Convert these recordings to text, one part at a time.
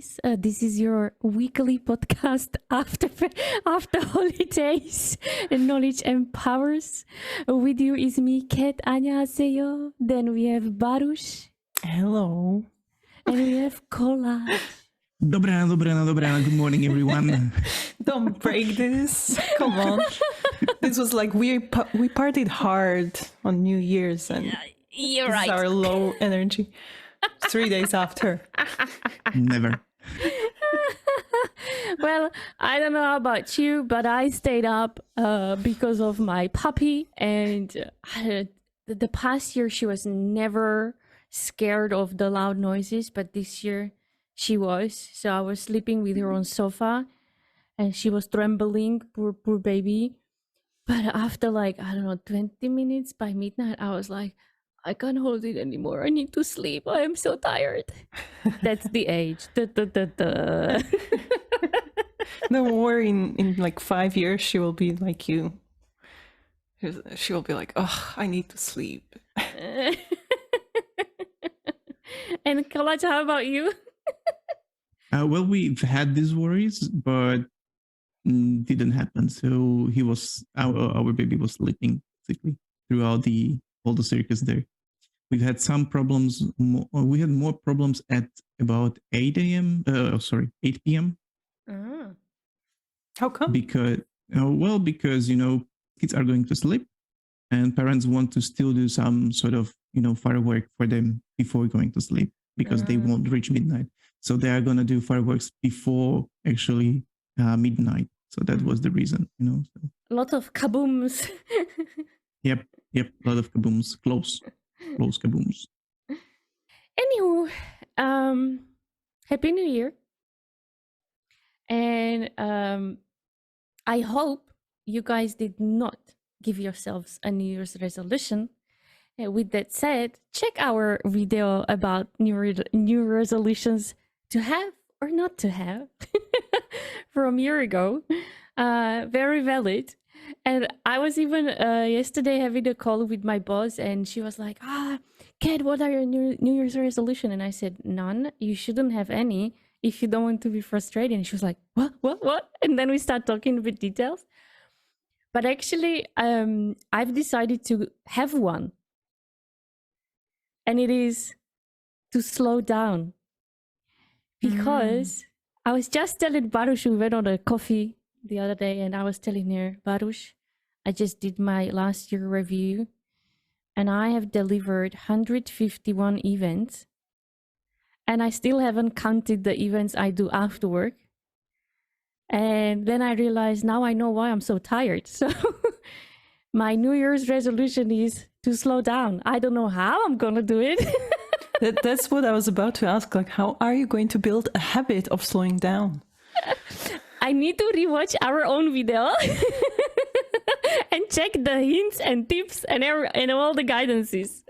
guys. This is your weekly podcast after holidays. Knowledge empowers. With you is me, Kat. 안녕하세요. Then we have Baruch. Hello. And we have Collage. Dobrá. Good morning, everyone. Don't break this. Come on. This was like we partied hard on New Year's and You're this right. is our low energy. 3 days after. Never. Well, I don't know about you, but I stayed up because of my puppy. And the past year, she was never scared of the loud noises, but this year she was. So I was sleeping with her on sofa and she was trembling, poor baby. But after 20 minutes by midnight, I was like, I can't hold it anymore. I need to sleep. I am so tired. That's the age. Don't worry, in like 5 years, she will be like you. She will be like, oh, I need to sleep. And Collage, how about you? Well, we've had these worries, but didn't happen. So our baby was sleeping basically throughout all the circus there. We've had some problems. We had more problems at about 8 p.m. How come? Because kids are going to sleep and parents want to still do some sort of, firework for them before going to sleep because they won't reach midnight. So they are going to do fireworks before actually midnight. So that was the reason, So. A lot of kabooms. Yep. A lot of kabooms. Close kabooms. Anywho, Happy New Year. And I hope you guys did not give yourselves a New Year's resolution. With that said, check our video about new resolutions to have or not to have from a year ago. Very valid. And I was even yesterday having a call with my boss and she was like, Kat, what are your New Year's resolution? And I said, none. You shouldn't have any if you don't want to be frustrated. And she was like, what? And then we start talking with details. But actually, I've decided to have one. And it is to slow down. Because I was just telling Baruch, we went on a coffee the other day, and I was telling her, Baruch, I just did my last year review, and I have delivered 151 events, and I still haven't counted the events I do after work. And then I realized now I know why I'm so tired. So my New Year's resolution is to slow down. I don't know how I'm gonna do it. That's what I was about to ask. Like, how are you going to build a habit of slowing down? I need to rewatch our own video and check the hints and tips and all the guidances.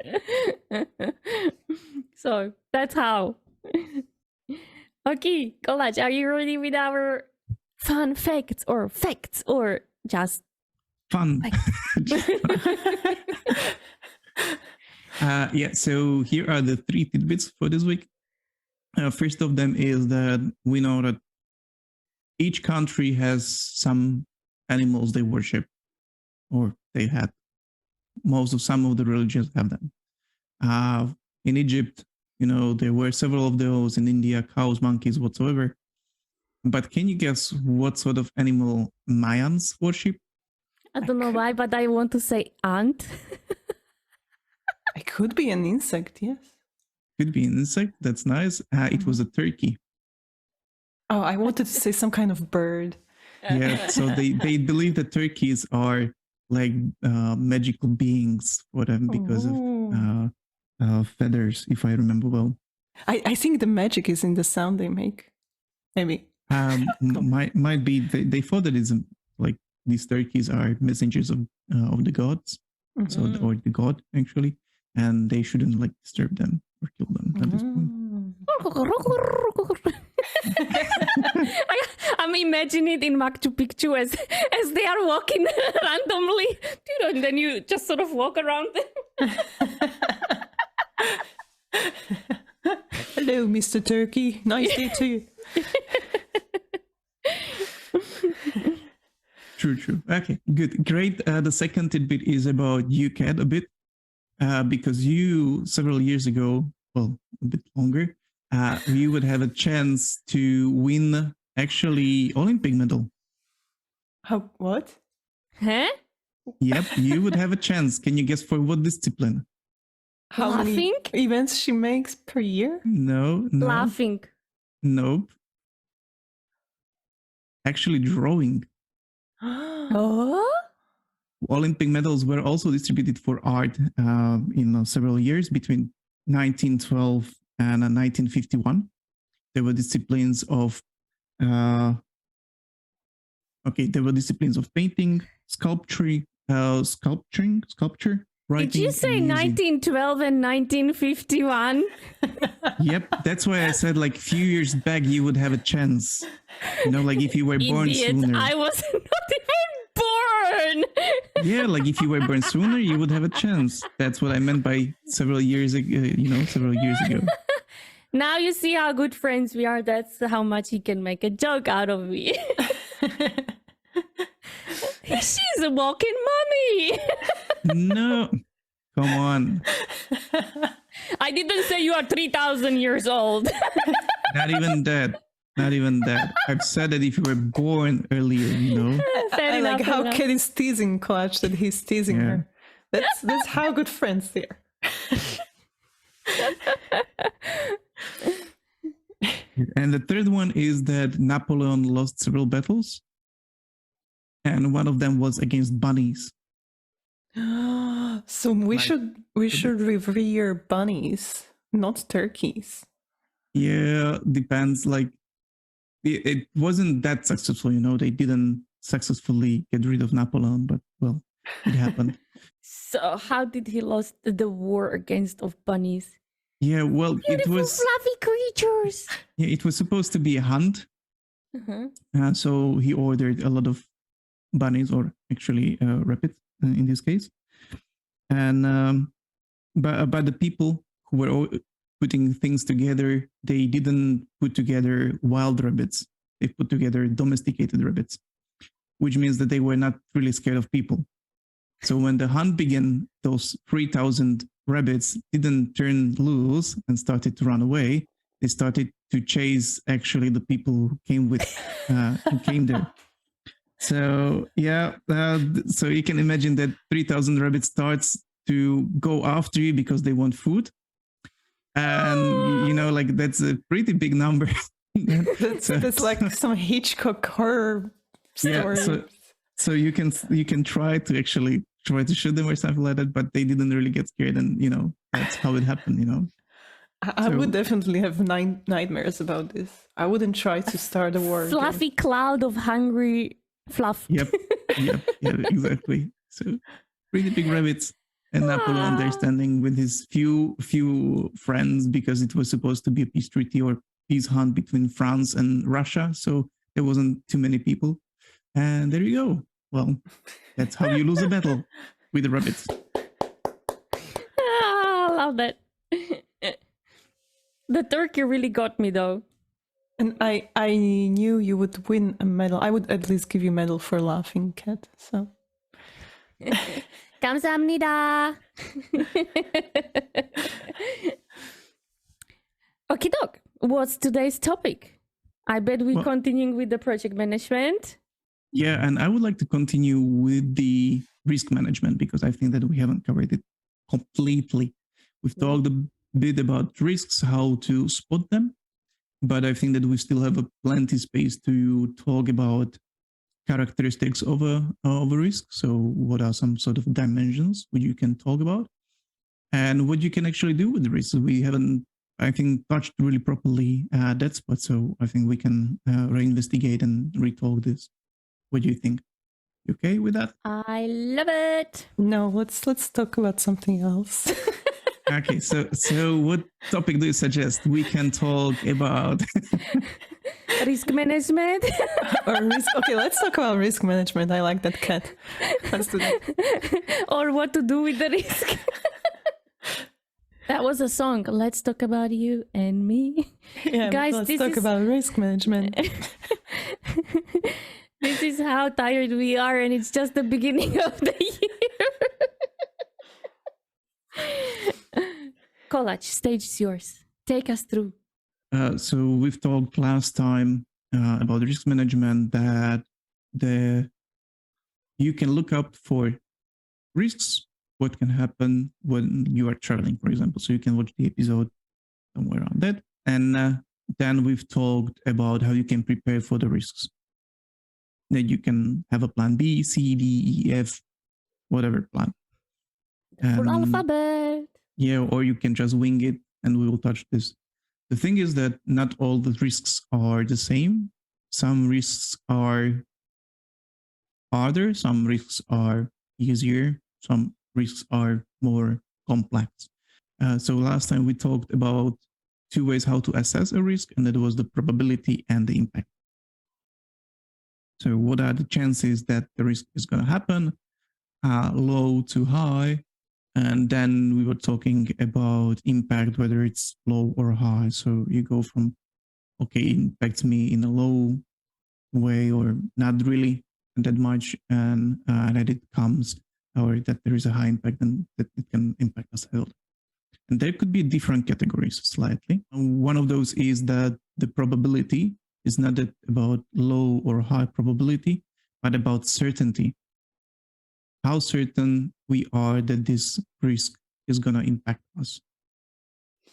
So that's how. Okay, Collage, are you ready with our fun facts or just Fun. So here are the 3 tidbits for this week. First of them is that we know that each country has some animals they worship, or they had. Some of the religions have them. In Egypt, there were several of those. In India, cows, monkeys, whatsoever. But can you guess what sort of animal Mayans worship? I don't know why, but I want to say ant. It could be an insect, yes. Could be an insect. That's nice. It was a turkey. Oh, I wanted to say some kind of bird. Yeah, so they believe that turkeys are like magical beings for them because of feathers, if I remember well. I think the magic is in the sound they make. Maybe. Might be. They thought that it's like these turkeys are messengers of the gods, or the god actually, and they shouldn't disturb them or kill them at this point. I'm imagining it in Machu Picchu as they are walking randomly, and then you just sort of walk around them. Hello, Mr. Turkey. Nice day to you. True. Okay, good. Great. The second tidbit is about you, Kat, a bit, because you, several years ago, well, a bit longer, you would have a chance to win actually Olympic medal. How? What? Huh? Yep, you would have a chance. Can you guess for what discipline? How Laughing? many events she makes per year? No. Laughing. Nope. Actually, drawing. Oh? Olympic medals were also distributed for art in several years between 1912 and 1951. There were disciplines of there were disciplines of painting, sculpture, writing. Did you say and music. 1912 and 1951? Yep, that's why I said like a few years back you would have a chance. You know, like if you were born Idiot, sooner. I was not even born. Yeah, like if you were born sooner, you would have a chance. That's what I meant by several years ago. Several years ago. Now you see how good friends we are. That's how much he can make a joke out of me. She's a walking mummy. No, come on. I didn't say you are 3,000 years old. Not even that. Not even that. I've said that if you were born earlier, Fair I enough, like fair how enough. Kid is teasing Clutch that he's teasing Yeah. her. That's how good friends they are. And the third one is that Napoleon lost several battles. And one of them was against bunnies. So we Like- should revere bunnies, not turkeys. Yeah, depends. Like it wasn't that successful, They didn't successfully get rid of Napoleon, but well, it happened. So how did he lost the war against of bunnies? Yeah, well, Beautiful fluffy creatures. it was supposed to be a hunt. Uh-huh. So he ordered a lot of bunnies, or actually rabbits in this case. And but the people who were putting things together, they didn't put together wild rabbits. They put together domesticated rabbits, which means that they were not really scared of people. So when the hunt began, those 3,000 rabbits didn't turn loose and started to run away. They started to chase actually the people who came there. So yeah, so you can imagine that 3,000 rabbits starts to go after you because they want food, and like that's a pretty big number. That's like some Hitchcock horror story. Yeah, so you can try to shoot them or something like that, but they didn't really get scared, and that's how it happened. I would definitely have nightmares about this. I wouldn't try to start a war. Fluffy cloud of hungry fluff. Yep, exactly. So pretty big rabbits, and Napoleon there standing with his few friends, because it was supposed to be a peace treaty or peace hunt between France and Russia, so there wasn't too many people. And there you go. Well, that's how you lose a battle with the rabbits. I love that. The turkey really got me though. And I knew you would win a medal. I would at least give you a medal for laughing, Cat. So 감사합니다. Okie doke. What's today's topic? I bet we're continuing with the project management. Yeah, and I would like to continue with the risk management, because I think that we haven't covered it completely. We've talked a bit about risks, how to spot them, but I think that we still have plenty space to talk about characteristics of a risk. So what are some sort of dimensions which you can talk about, and what you can actually do with the risk? We haven't, I think, touched really properly that spot. So I think we can reinvestigate and retalk this. What do you think? You okay with that? I love it. no, let's talk about something else. Okay, so what topic do you suggest? We can talk about Risk management. Or risk. Okay, let's talk about risk management. I like that, Cat. Let's do that. Or what to do with the risk. That was a song. Let's talk about you and me. Yeah, Guys, let's this talk is- about risk management. This is how tired we are, and it's just the beginning of the year. Kolach, stage is yours. Take us through. So we've talked last time about risk management that you can look up for risks, what can happen when you are traveling, for example. So you can watch the episode somewhere around that. And then we've talked about how you can prepare for the risks. That you can have a plan B, C, D, E, F, whatever plan. The full alphabet. Yeah, or you can just wing it, and we will touch this. The thing is that not all the risks are the same. Some risks are harder, some risks are easier, some risks are more complex. So last time we talked about two ways how to assess a risk, and that was the probability and the impact. So what are the chances that the risk is going to happen? Low to high. And then we were talking about impact, whether it's low or high. So you go from, okay, it impacts me in a low way or not really that much, and that it comes, or that there is a high impact and that it can impact us a lot. And there could be different categories slightly. One of those is that the probability is not that about low or high probability, but about certainty. How certain we are that this risk is going to impact us.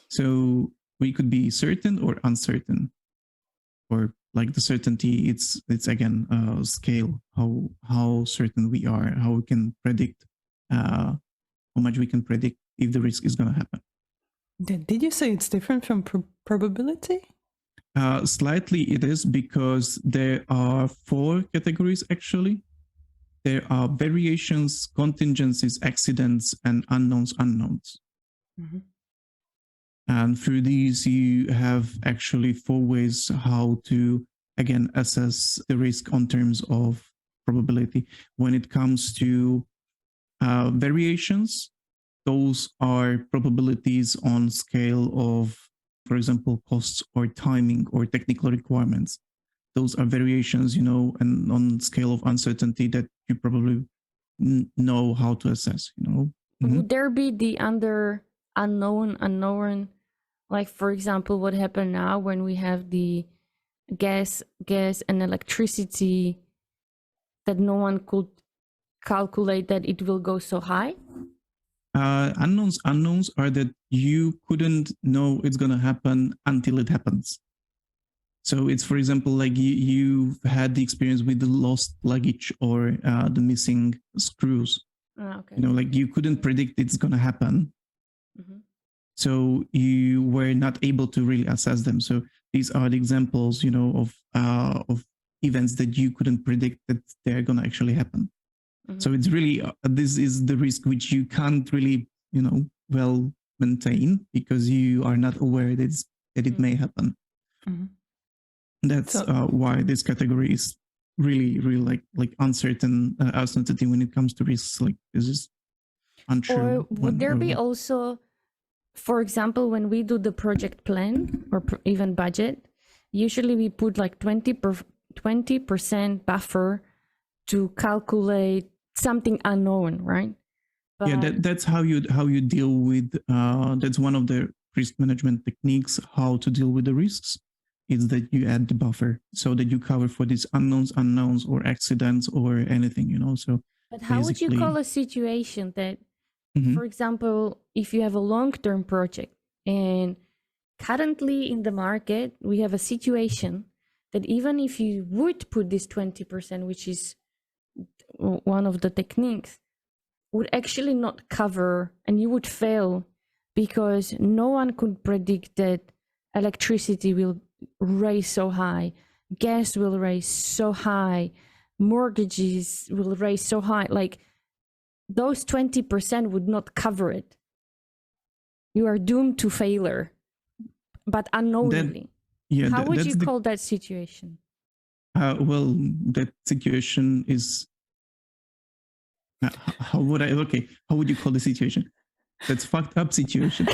So we could be certain or uncertain, or like the certainty, it's again a scale, how certain we are, how we can predict, how much we can predict if the risk is going to happen. Did you say it's different from probability? Slightly it is, because there are 4 categories actually. There are variations, contingencies, accidents, and unknowns. Mm-hmm. And through these, you have actually 4 ways how to, again, assess the risk on terms of probability. When it comes to variations, those are probabilities on scale of, for example, costs or timing or technical requirements. Those are variations, and on scale of uncertainty that you probably know how to assess, Mm-hmm. Would there be the unknown, like for example what happened now when we have the gas and electricity, that no one could calculate that it will go so high? Unknowns are that you couldn't know it's going to happen until it happens. So it's, for example, like you've had the experience with the lost luggage or the missing screws. Okay. Like you couldn't predict it's going to happen. Mm-hmm. So you were not able to really assess them. So these are the examples, of events that you couldn't predict that they're going to actually happen. Mm-hmm. So it's really, this is the risk which you can't really, well maintain, because you are not aware that it mm-hmm. may happen. Mm-hmm. That's why this category is really, really like uncertainty when it comes to risks. Like this is unsure. Or would there be also, for example, when we do the project plan or even budget, usually we put like 20% buffer to calculate something unknown, right? But yeah, that's how you deal with. That's one of the risk management techniques. How to deal with the risks is that you add the buffer so that you cover for these unknowns or accidents or anything. So. But how would you call a situation that, mm-hmm. for example, if you have a long-term project and currently in the market we have a situation that even if you would put this 20%, which is one of the techniques, would actually not cover, and you would fail because no one could predict that electricity will raise so high, gas will raise so high, mortgages will raise so high. Like those 20% would not cover it. You are doomed to failure, but unknowingly. How would you call that situation? Well, that situation is. How would you call the situation? That's fucked up situation.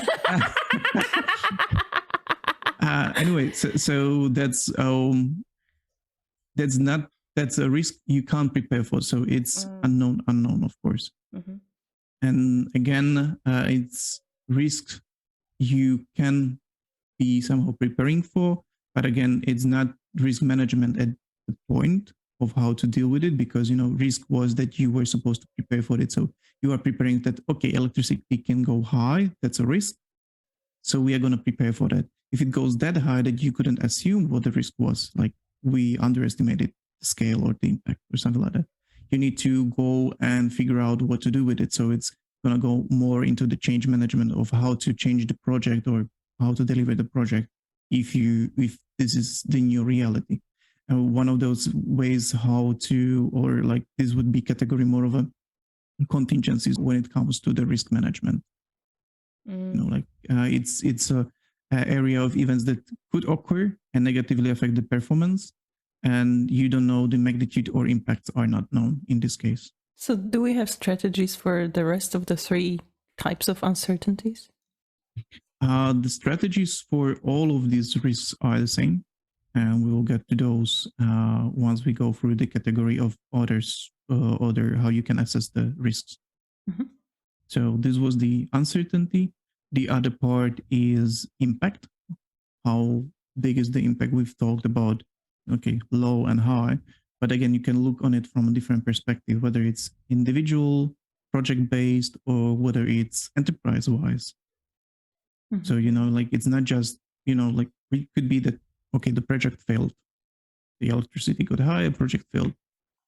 Anyway, so that's a risk you can't prepare for. So it's unknown, of course. Mm-hmm. And again, it's risks you can be somehow preparing for, but again, it's not risk management at the point of how to deal with it, because risk was that you were supposed to prepare for it. So you are preparing that, okay, electricity can go high, that's a risk, so we are going to prepare for that. If it goes that high that you couldn't assume what the risk was, like we underestimated the scale or the impact or something like that, you need to go and figure out what to do with it. So it's going to go more into the change management of how to change the project or how to deliver the project if this is the new reality. One of those ways how to, or like this would be category more of a contingencies when it comes to the risk management. Like it's a area of events that could occur and negatively affect the performance, and you don't know the magnitude or impacts are not known in this case. So do we have strategies for the rest of the 3 types of uncertainties? The strategies for all of these risks are the same, and we will get to those once we go through the category of other how you can assess the risks. Mm-hmm. So this was the uncertainty. The other part is impact. How big is the impact? We've talked about, okay, low and high, but again, you can look on it from a different perspective, whether it's individual, project-based, or whether it's enterprise-wise. Mm-hmm. So, like it's not just, like it could be that, okay, the project failed. The electricity got high, a project failed.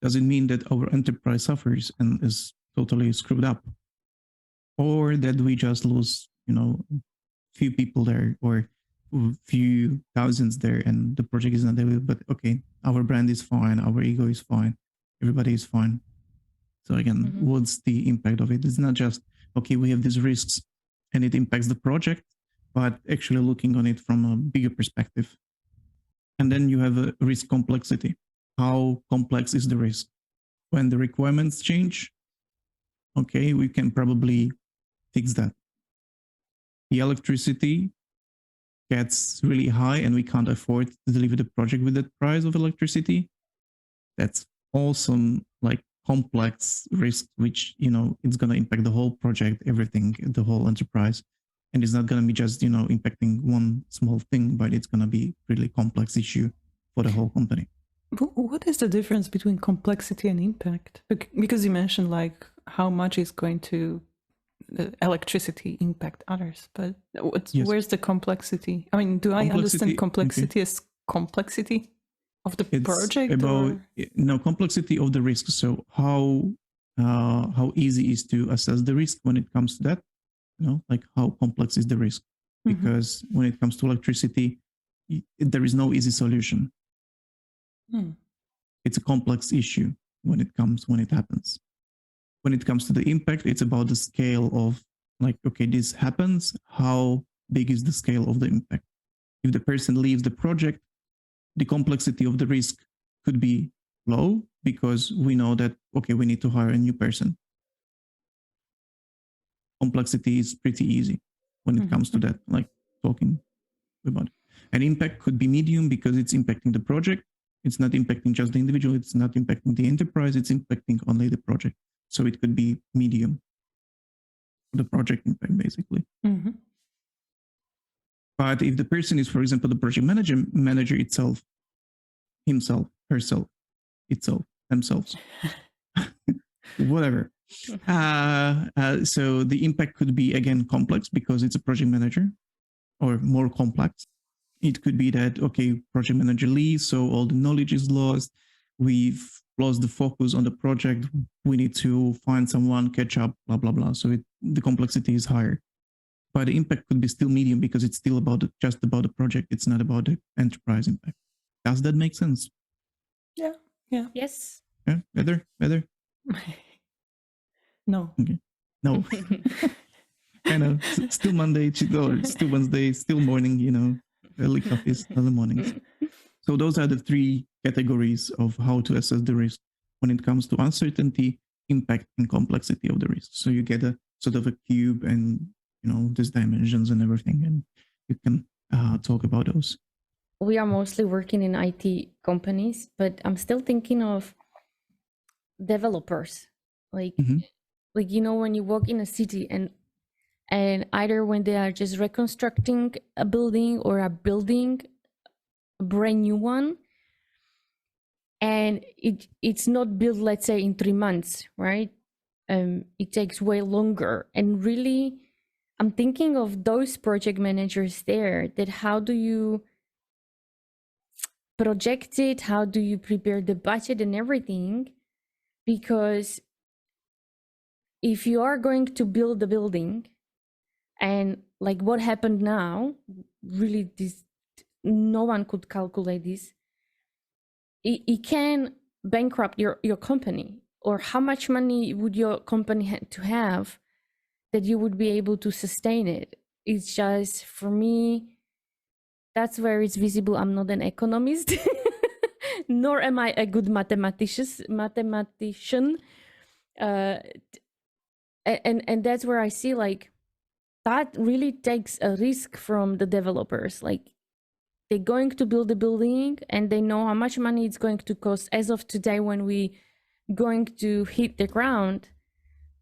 Does it mean that our enterprise suffers and is totally screwed up? Or that we just lose, few people there or few thousands there and the project is not there, but okay, our brand is fine, our ego is fine, everybody is fine. So again, what's the impact of it? It's not just, okay, we have these risks and it impacts the project, but actually looking on it from a bigger perspective. And then you have a risk complexity. How complex is the risk? When the requirements change, okay, we can probably fix that. The electricity gets really high and we can't afford to deliver the project with that price of electricity. That's awesome, like complex risk, which, it's going to impact the whole project, everything, the whole enterprise. And it's not going to be just, impacting one small thing, but it's going to be really complex issue for the whole company. What is the difference between complexity and impact? Because you mentioned like how much is going to the electricity impact others, but where's the complexity? I mean, do I understand complexity as complexity of the project? No, complexity of the risk. So how easy is to assess the risk when it comes to that? Like how complex is the risk? Because when it comes to electricity, there is no easy solution. It's a complex issue when it happens. When it comes to the impact, it's about the scale of like, okay, this happens. How big is the scale of the impact? If the person leaves the project, the complexity of the risk could be low because we know that, okay, we need to hire a new person. Complexity is pretty easy when it comes to that, like talking about it. And impact could be medium because it's impacting the project. It's not impacting just the individual. It's not impacting the enterprise. It's impacting only the project. So it could be medium, the project impact, basically. But if the person is, for example, the project manager itself, himself, herself, itself, themselves, whatever. So the impact could be, again, complex because it's a project manager, or more complex. It could be that, okay, project manager leaves, so all the knowledge is lost. We've lost the focus on the project. We need to find someone, catch up, blah, blah, blah. So the complexity is higher. But the impact could be still medium because it's still just about the project. It's not about the enterprise impact. Does that make sense? Yeah. Yes. Yeah, better? No. Okay. No. I know. Still Monday, or still Wednesday, still morning, early coffees, early mornings. So those are the 3 categories of how to assess the risk when it comes to uncertainty, impact, and complexity of the risk. So you get a sort of a cube and, these dimensions and everything, and you can talk about those. We are mostly working in IT companies, but I'm still thinking of developers. Like, like when you walk in a city and either when they are just reconstructing a building or are building a brand new one, and it's not built, let's say, in 3 months, right? It takes way longer. And really, I'm thinking of those project managers there, that how do you project it? How do you prepare the budget and everything? Because if you are going to build a building, and like what happened now, really, this, no one could calculate this. It can bankrupt your company. Or how much money would your company have to have that you would be able to sustain it? It's just, for me, that's where it's visible. I'm not an economist, nor am I a good mathematician. And that's where I see, like, that really takes a risk from the developers. Like, they're going to build a building and they know how much money it's going to cost as of today when we going to hit the ground.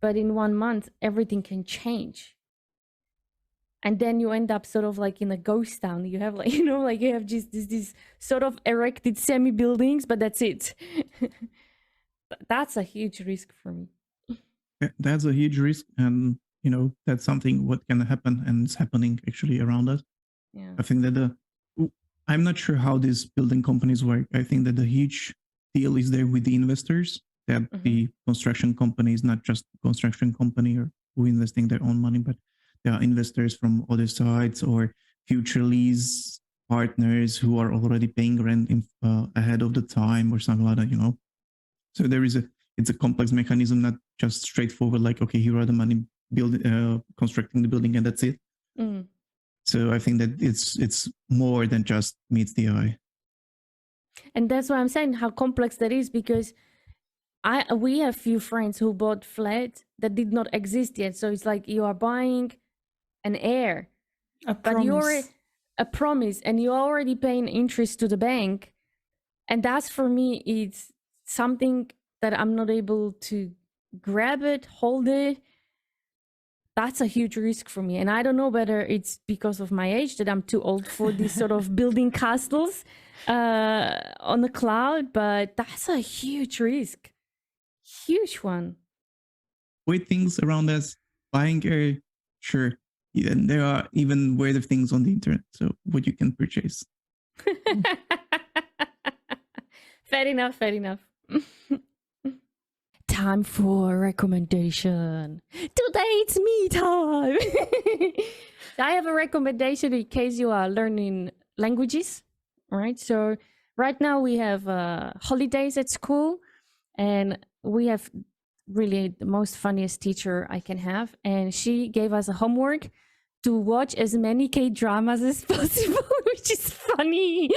But in 1 month, everything can change. And then you end up sort of like in a ghost town. You have like, like you have just this sort of erected semi buildings, but that's it. That's a huge risk for me. That's a huge risk. And, that's something what can happen, and it's happening actually around us. Yeah. I think that I'm not sure how these building companies work. I think that the huge deal is there with the investors, that the construction company is not just a construction company or who investing their own money, but there are investors from other sides or future lease partners who are already paying rent ahead of the time or something like that, So it's a complex mechanism, not just straightforward, like, okay, here are the money, constructing the building, and that's it. So I think that it's more than just meets the eye. And that's why I'm saying how complex that is, because we have few friends who bought flats that did not exist yet. So it's like you are buying an heir, but you're a promise, and you're already paying interest to the bank. And that's, for me, it's something that I'm not able to grab it, hold it. That's a huge risk for me. And I don't know whether it's because of my age, that I'm too old for this sort of building castles on the cloud, but that's a huge risk. Huge one. Weird things around us, buying sure. And there are even weirder things on the internet. So what you can purchase. Fair enough. Time for recommendation. Today it's me time. I have a recommendation in case you are learning languages. All right. So right now we have holidays at school, and we have really the most funniest teacher I can have. And she gave us a homework to watch as many K-dramas as possible, which is funny.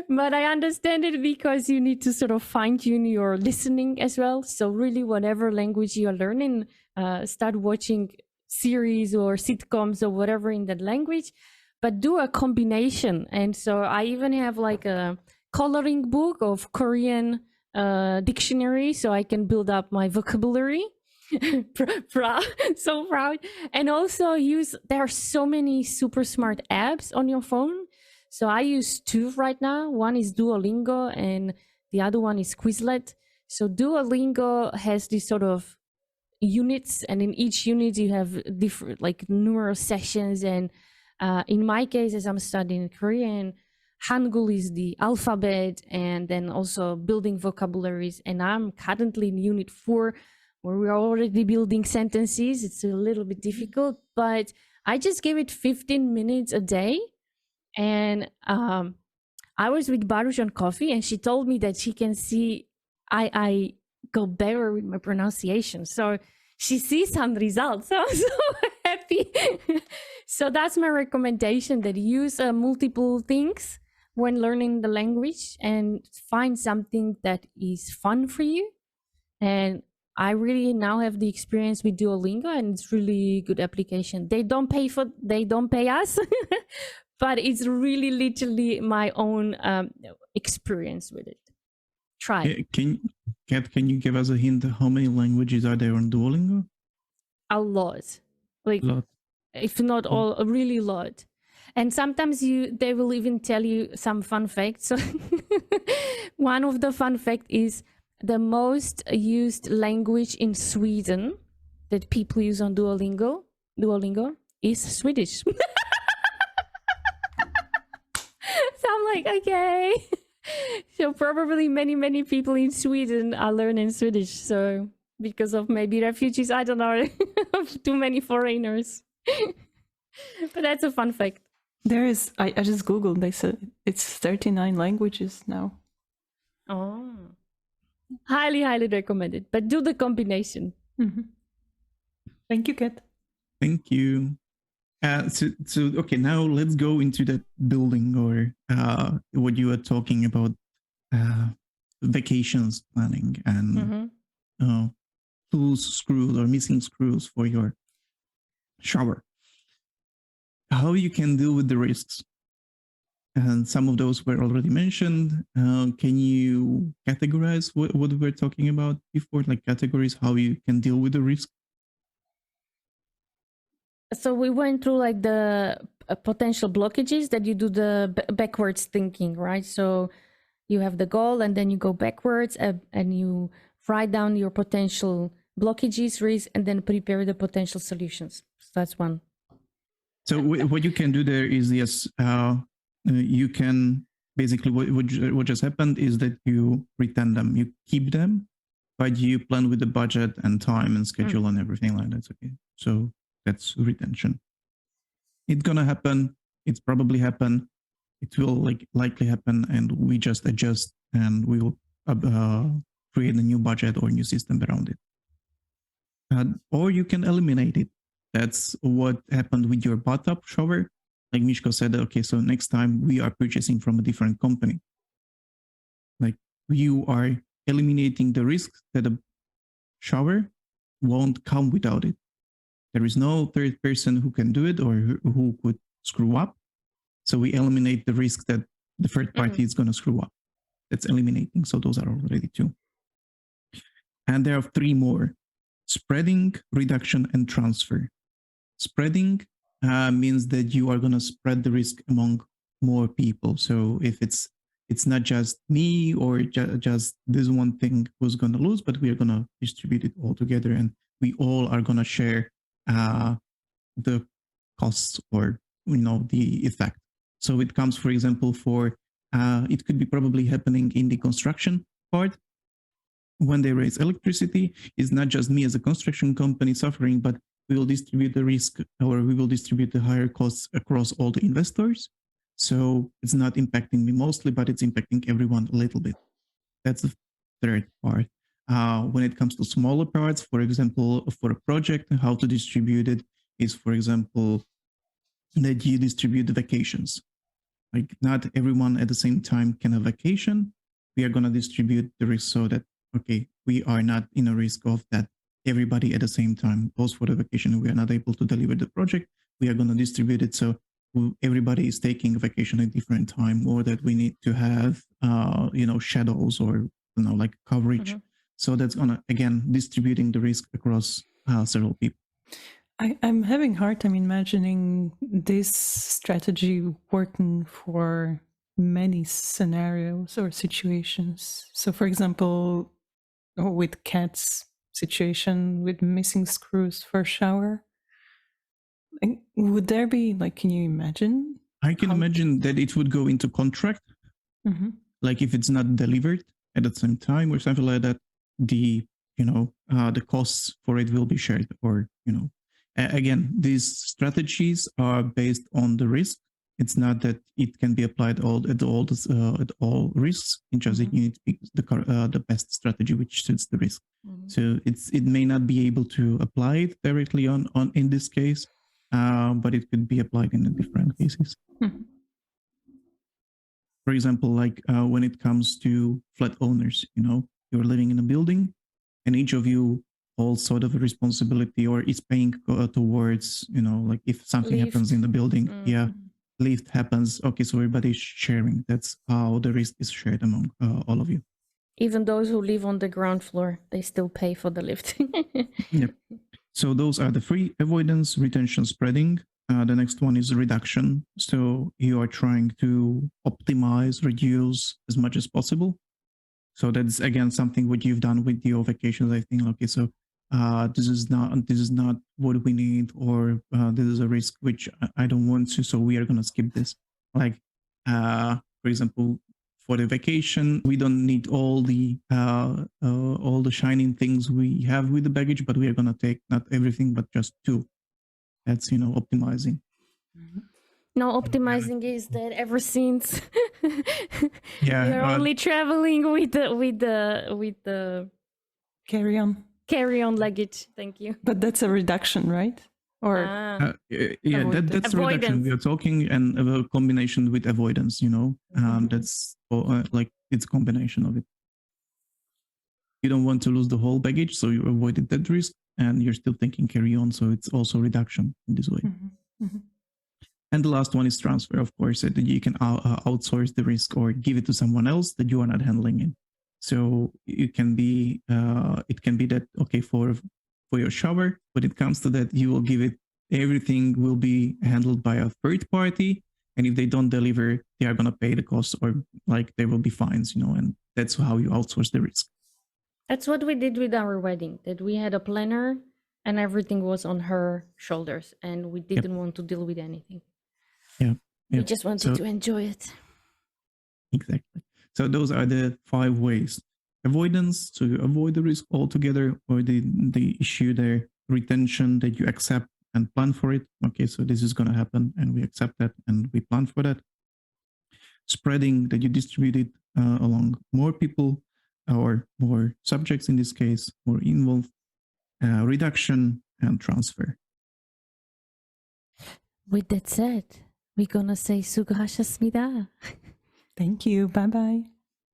But I understand it because you need to sort of fine-tune your listening as well. So really, whatever language you're learning, start watching series or sitcoms or whatever in that language, but do a combination. And so I even have like a coloring book of Korean dictionary, so I can build up my vocabulary. So proud. And also there are so many super smart apps on your phone. So I use 2 right now. One is Duolingo and the other one is Quizlet. So Duolingo has this sort of units, and in each unit you have different, like, numerous sessions. And in my case, as I'm studying Korean, Hangul is the alphabet, and then also building vocabularies. And I'm currently in unit 4, where we're already building sentences. It's a little bit difficult, but I just gave it 15 minutes a day. And I was with Baruch on coffee, and she told me that she can see I go better with my pronunciation. So she sees some results. So I'm so happy. So that's my recommendation, that use multiple things when learning the language, and find something that is fun for you. And I really now have the experience with Duolingo, and it's really good application. They don't pay us, but it's really literally my own experience with it. Try. Kat, can you give us a hint? How many languages are there on Duolingo? A lot. Like, A lot. if not all, a really lot. And sometimes they will even tell you some fun facts. So one of the fun fact is the most used language in Sweden that people use on Duolingo is Swedish. So I'm like, okay. So probably many people in Sweden are learning Swedish. So because of maybe refugees, I don't know, too many foreigners. But that's a fun fact. There is, I just Googled, they said it's 39 languages now. Oh. Highly recommended. But do the combination. Mm-hmm. Thank you, Kat. Thank you. So okay, now let's go into that building or what you were talking about, vacations planning and loose screws or missing screws for your shower. How you can deal with the risks. And some of those were already mentioned. Can you categorize what we were talking about before, like categories, how you can deal with the risk? So we went through like the potential blockages that you do the backwards thinking, right? So you have the goal and then you go backwards and you write down your potential blockages, risks, and then prepare the potential solutions. So that's one. So what you can do there is, yes, you can basically what just happened is that you return them, you keep them, but you plan with the budget and time and schedule and everything like that. Okay, so that's retention. It's gonna happen. It's probably happen. It will likely happen, and we just adjust and we will create a new budget or new system around it. Or you can eliminate it. That's what happened with your bathtub shower. Like Mishko said, okay, so next time we are purchasing from a different company. Like you are eliminating the risk that a shower won't come without it. There is no third person who can do it or who could screw up. So we eliminate the risk that the third party is going to screw up. That's eliminating. So those are already two. And there are three more: spreading, reduction, and transfer. Spreading means that you are going to spread the risk among more people. So if it's not just me or just this one thing who's going to lose, but we are going to distribute it all together, and we all are going to share the costs or the effect. So it comes, for example, for it could be probably happening in the construction part. When they raise electricity, it's not just me as a construction company suffering, but we will distribute the risk, or we will distribute the higher costs across all the investors. So it's not impacting me mostly, but it's impacting everyone a little bit. That's the third part. When it comes to smaller parts, for example, for a project, how to distribute it is, for example, that you distribute the vacations. Like not everyone at the same time can have vacation. We are going to distribute the risk so that, okay, we are not in a risk of that everybody at the same time goes for the vacation and we are not able to deliver the project. We are going to distribute it so everybody is taking a vacation at a different time, or that we need to have, shadows or, like coverage. So that's going to, again, distributing the risk across several people. I'm having a hard time imagining this strategy working for many scenarios or situations. So, for example, with Kat's situation with missing screws for a shower, would there be, can you imagine? I can imagine that it would go into contract. Like if it's not delivered at the same time or something like that, the costs for it will be shared, or again, these strategies are based on the risk. It's not that it can be applied at all risks. It just you need to pick the best strategy which suits the risk. So it may not be able to apply it directly on in this case, but it could be applied in different cases. For example, like when it comes to flat owners, you're living in a building, and each of you holds sort of a responsibility or is paying towards, like if something happens in the building, lift happens, okay, so everybody's sharing. That's how the risk is shared among all of you. Even those who live on the ground floor, they still pay for the lift. Yep. So those are the three: avoidance, retention, spreading. The next one is reduction. So you are trying to optimize, reduce as much as possible. So that's again something what you've done with your vacations. I think, okay, so this is not what we need, or this is a risk which I don't want to, so we are gonna skip this. Like, for example, for the vacation, we don't need all the shining things we have with the baggage, but we are gonna take not everything, but just two. That's optimizing. No, optimizing is that ever since Yeah, we are only traveling with the carry-on luggage. Thank you. But that's a reduction, right? Or yeah, that's the reduction we are talking, and a combination with avoidance. That's like it's a combination of it. You don't want to lose the whole baggage, so you avoided that risk, and you're still thinking carry on, so it's also reduction in this way. And the last one is transfer, of course, that you can outsource the risk or give it to someone else that you are not handling it. So it can be that, okay, for your shower, when it comes to that, you will give it, everything will be handled by a third party, and if they don't deliver, they are going to pay the cost, or like there will be fines, and that's how you outsource the risk. That's what we did with our wedding, that we had a planner and everything was on her shoulders, and we didn't want to deal with anything. We just wanted to enjoy it. Exactly. So those are the 5 ways. Avoidance, so you avoid the risk altogether, or the issue there. Retention, that you accept and plan for it. Okay, so this is going to happen, and we accept that and we plan for that. Spreading, that you distribute it along more people or more subjects, in this case, more involved. Reduction and transfer. With that said, we're gonna say 수고하셨습니다. Thank you. Bye-bye.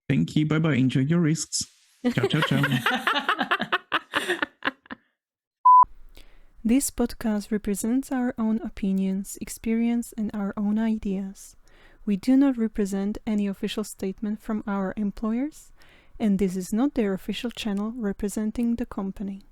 Thank you. Bye-bye. Enjoy your risks. Ciao, ciao, ciao. This podcast represents our own opinions, experience, and our own ideas. We do not represent any official statement from our employers, and this is not their official channel representing the company.